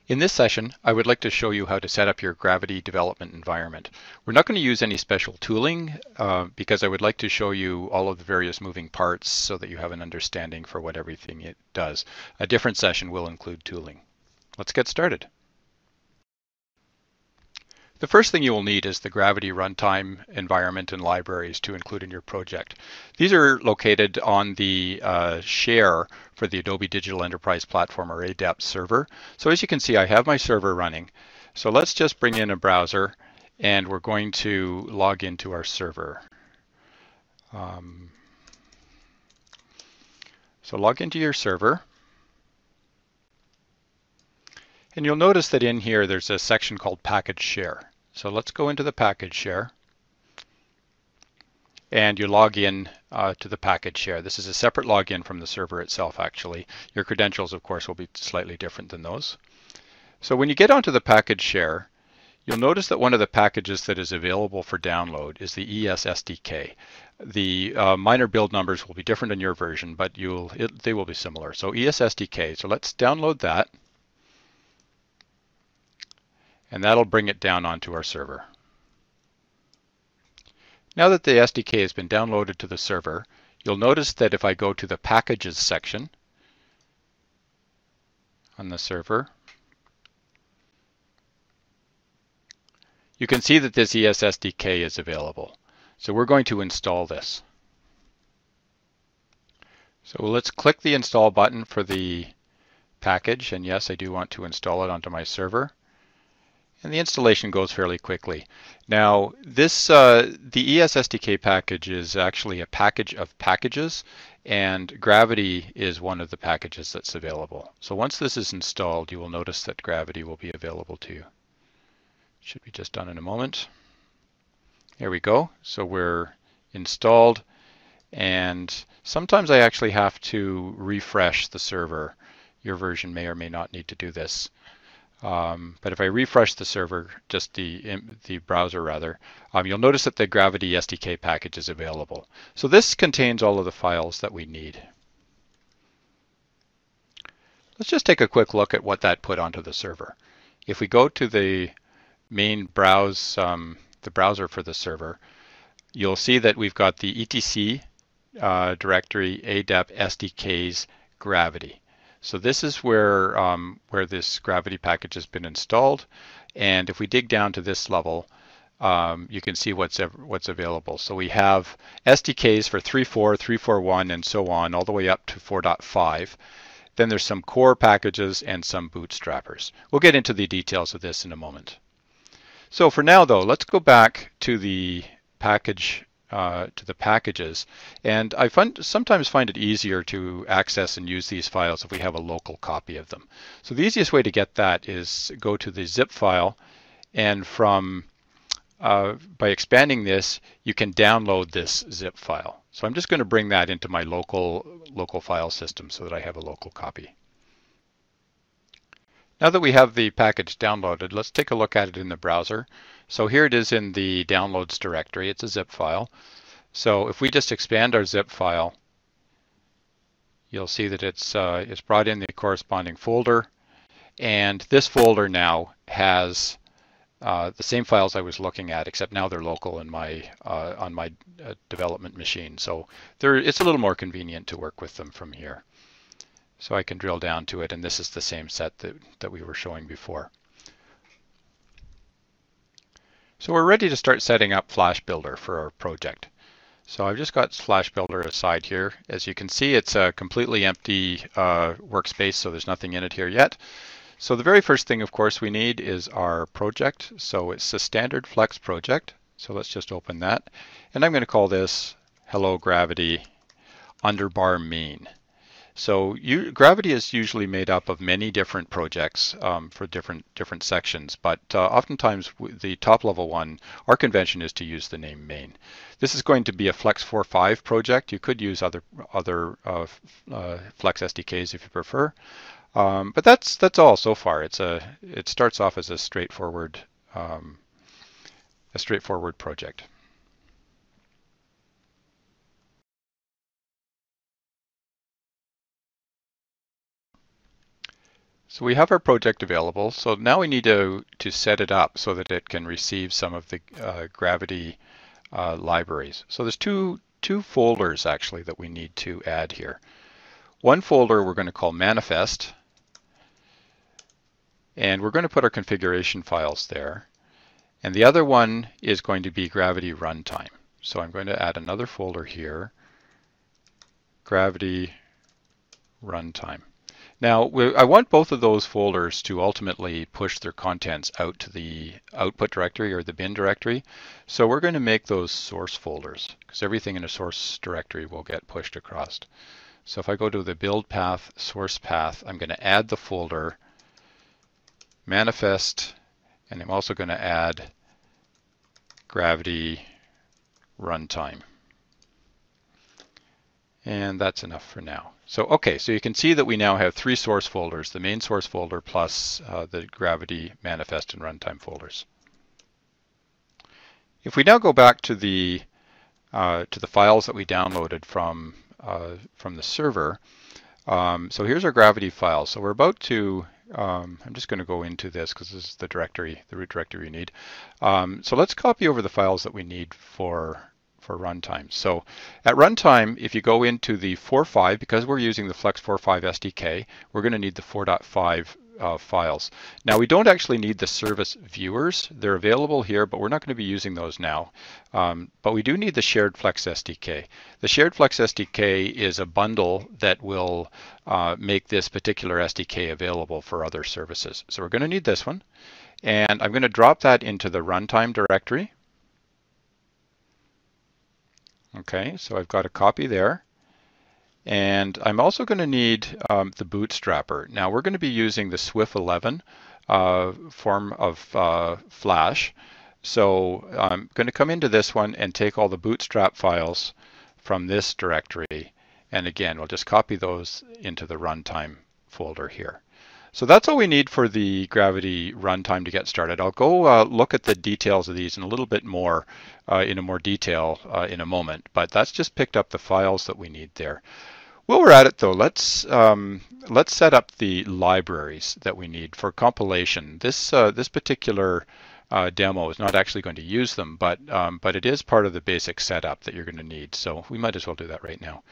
In this session, I would like to show you how to set up your Gravity development environment. We're not going to use any special tooling because I would like to show you all of the various moving parts so that you have an understanding for what everything it does. A different session will include tooling. Let's get started. The first thing you will need is the Gravity runtime environment and libraries to include in your project. These are located on the share for the Adobe Digital Enterprise Platform, or ADEP server. So as you can see, I have my server running. So let's just bring in a browser and we're going to log into our server. So log into your server. And you'll notice that in here there's a section called Package Share. So let's go into the Package Share. And you log in to the package share. This is a separate login from the server itself, actually. Your credentials, of course, will be slightly different than those. So when you get onto the package share, you'll notice that one of the packages that is available for download is the ES SDK. The minor build numbers will be different in your version, but they will be similar. So ES SDK, so let's download that. And that'll bring it down onto our server. Now that the SDK has been downloaded to the server, you'll notice that if I go to the Packages section on the server, you can see that this ES SDK is available. So we're going to install this. So let's click the Install button for the package, and yes, I do want to install it onto my server. And the installation goes fairly quickly. Now, the ES SDK package is actually a package of packages, and Gravity is one of the packages that's available. So once this is installed, you will notice that Gravity will be available to you. Should be just done in a moment. There we go. So we're installed, and sometimes I actually have to refresh the server. Your version may or may not need to do this. But if I refresh the server, just the browser rather, you'll notice that the Gravity SDK package is available. So this contains all of the files that we need. Let's just take a quick look at what that put onto the server. If we go to the main the browser for the server, you'll see that we've got the etc directory ADEP SDKs Gravity. So this is where this Gravity package has been installed, and if we dig down to this level, you can see what's available. So we have SDKs for 3.4, 3.4.1, and so on, all the way up to 4.5. Then there's some core packages and some bootstrappers. We'll get into the details of this in a moment. So for now, though, let's go back to the package. To the packages, and I sometimes find it easier to access and use these files if we have a local copy of them. So the easiest way to get that is go to the zip file, and by expanding this, you can download this zip file. So I'm just going to bring that into my local file system so that I have a local copy. Now that we have the package downloaded, let's take a look at it in the browser. So here it is in the downloads directory. It's a zip file. So if we just expand our zip file, you'll see that it's brought in the corresponding folder. And this folder now has the same files I was looking at, except now they're local in my on my development machine. So it's a little more convenient to work with them from here. So I can drill down to it, and this is the same set that we were showing before. So we're ready to start setting up FlashBuilder for our project. So I've just got FlashBuilder aside here. As you can see, it's a completely empty workspace, so there's nothing in it here yet. So the very first thing, of course, we need is our project. So it's a standard Flex project. So let's just open that. And I'm going to call this Hello Gravity _ main. So Gravity is usually made up of many different projects for different sections, but oftentimes the top level one, our convention is to use the name main. This is going to be a Flex 4.5 project. You could use other Flex SDKs if you prefer, but that's all so far. It starts off as a straightforward project. So we have our project available. So now we need to set it up so that it can receive some of the Gravity libraries. So there's two folders actually that we need to add here. One folder we're going to call Manifest, and we're going to put our configuration files there. And the other one is going to be Gravity Runtime. So I'm going to add another folder here, Gravity Runtime. Now, I want both of those folders to ultimately push their contents out to the output directory or the bin directory. So we're going to make those source folders because everything in a source directory will get pushed across. So if I go to the build path, source path, I'm going to add the folder manifest, and I'm also going to add Gravity Runtime. And that's enough for now. So, okay, so you can see that we now have three source folders, the main source folder plus the Gravity Manifest and Runtime folders. If we now go back to the files that we downloaded from the server, so here's our Gravity files. So we're about to, I'm just going to go into this because this is the directory, the root directory we need. So let's copy over the files that we need for runtime. So at runtime, if you go into the 4.5, because we're using the Flex 4.5 SDK, we're going to need the 4.5 files. Now we don't actually need the service viewers. They're available here, but we're not going to be using those now. But we do need the Shared Flex SDK. The Shared Flex SDK is a bundle that will make this particular SDK available for other services. So we're going to need this one. And I'm going to drop that into the runtime directory. Okay, so I've got a copy there. And I'm also going to need the bootstrapper. Now we're going to be using the Swift 11 form of Flash. So I'm going to come into this one and take all the bootstrap files from this directory. And again, we'll just copy those into the runtime folder here. So that's all we need for the Gravity runtime to get started. I'll go look at the details of these in a little bit more, in more detail in a moment, but that's just picked up the files that we need there. While we're at it though, let's set up the libraries that we need for compilation. This particular demo is not actually going to use them, but it is part of the basic setup that you're going to need. So we might as well do that right now.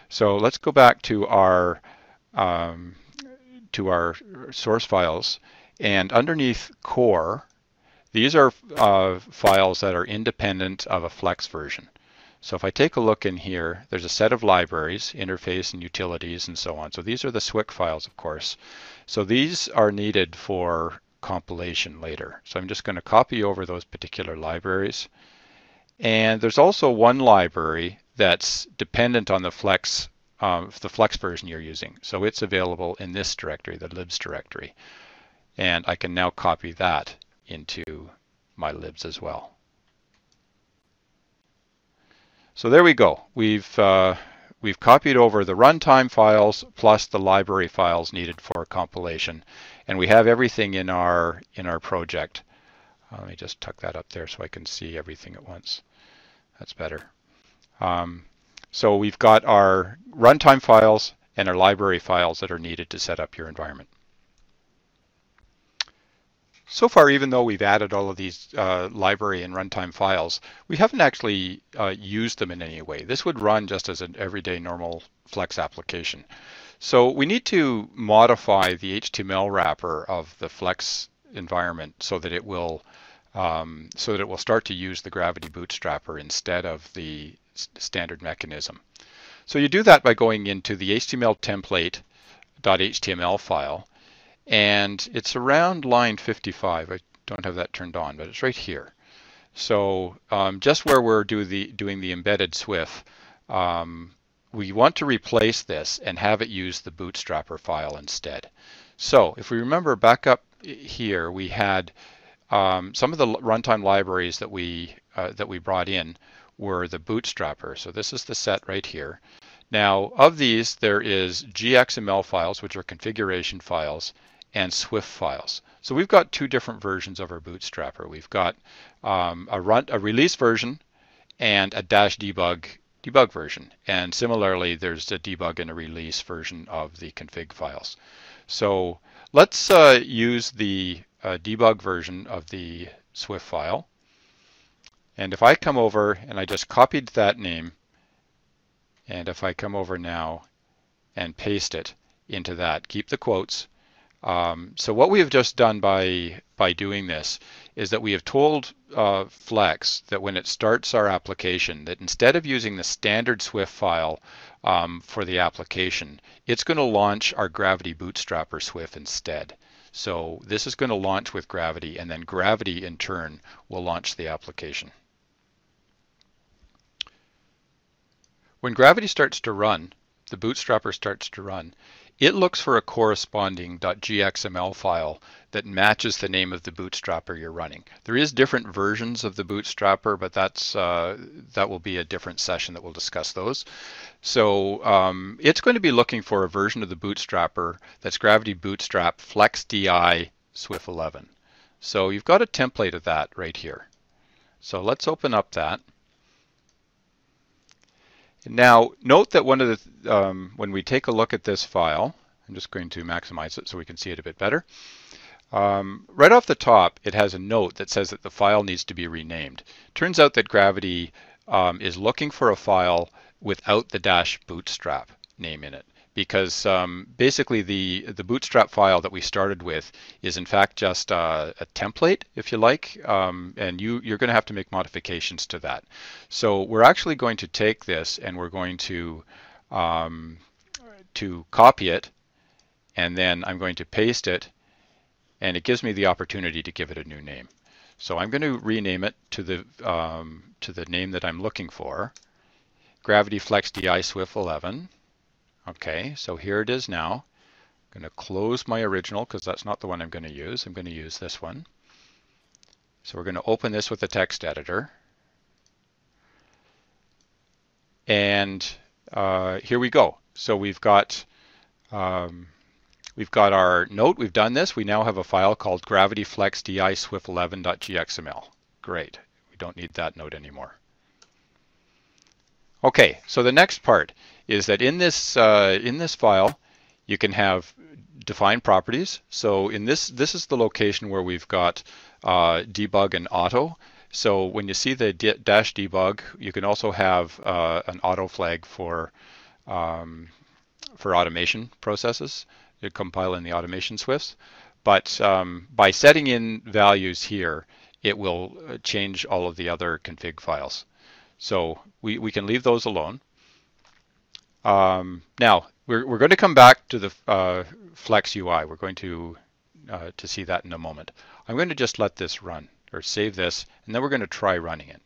So let's go back to our source files, and underneath core, these are files that are independent of a Flex version. So if I take a look in here, there's a set of libraries, interface and utilities and so on. So these are the SWIC files, of course. So these are needed for compilation later. So I'm just going to copy over those particular libraries. And there's also one library that's dependent on the Flex version you're using. So it's available in this directory, the libs directory. And I can now copy that into my libs as well. So there we go. We've copied over the runtime files plus the library files needed for compilation, and we have everything in our project. Let me just tuck that up there so I can see everything at once. That's better. So we've got our runtime files and our library files that are needed to set up your environment. So far, even though we've added all of these library and runtime files, we haven't actually used them in any way. This would run just as an everyday normal Flex application. So we need to modify the HTML wrapper of the Flex environment so that it will start to use the Gravity bootstrapper instead of the standard mechanism. So you do that by going into the HTML template.html file. And it's around line 55. I don't have that turned on, but it's right here. So just where we're doing the embedded Swift, we want to replace this and have it use the bootstrapper file instead. So if we remember back up here, we had some of the runtime libraries that we brought in were the bootstrapper. So this is the set right here. Now of these, there is GXML files, which are configuration files, and Swift files. So we've got two different versions of our bootstrapper. We've got a release version and a -debug version. And similarly, there's a debug and a release version of the config files. So let's use the debug version of the Swift file. And if I come over and I just copied that name, and if I come over now and paste it into that, keep the quotes. So what we have just done by doing this is that we have told Flex that when it starts our application, that instead of using the standard Swift file for the application, it's going to launch our Gravity Bootstrapper Swift instead. So this is going to launch with Gravity, and then Gravity in turn will launch the application. When Gravity starts to run, the Bootstrapper starts to run, it looks for a corresponding .gxml file that matches the name of the Bootstrapper you're running. There is different versions of the Bootstrapper, but that will be a different session that we'll discuss those. So it's going to be looking for a version of the Bootstrapper that's Gravity Bootstrap FlexDI Swift 11. So you've got a template of that right here. So let's open up that. Now, note that one of the when we take a look at this file, I'm just going to maximize it so we can see it a bit better. Right off the top, it has a note that says that the file needs to be renamed. Turns out that Gravity is looking for a file without the -bootstrap name in it, because basically the bootstrap file that we started with is in fact just a template, if you like, and you're going to have to make modifications to that. So we're actually going to take this and we're going to copy it, and then I'm going to paste it, and it gives me the opportunity to give it a new name. So I'm going to rename it to the name that I'm looking for, Gravity FlexDI Swift 11. Okay, so here it is now. I'm going to close my original because that's not the one I'm going to use. I'm going to use this one. So we're going to open this with the text editor. And here we go. So we've got our note. We've done this. We now have a file called Gravity FlexDI Swift 11.gxml. Great. We don't need that note anymore. Okay, so the next part is that in this file, you can have defined properties. So in this is the location where we've got debug and auto. So when you see the -debug, you can also have an auto flag for automation processes. You compile in the automation Swifts. But by setting in values here, it will change all of the other config files. So we can leave those alone. Now we're going to come back to the Flex UI. We're going to see that in a moment. I'm going to just let this run, or save this, and then we're going to try running it.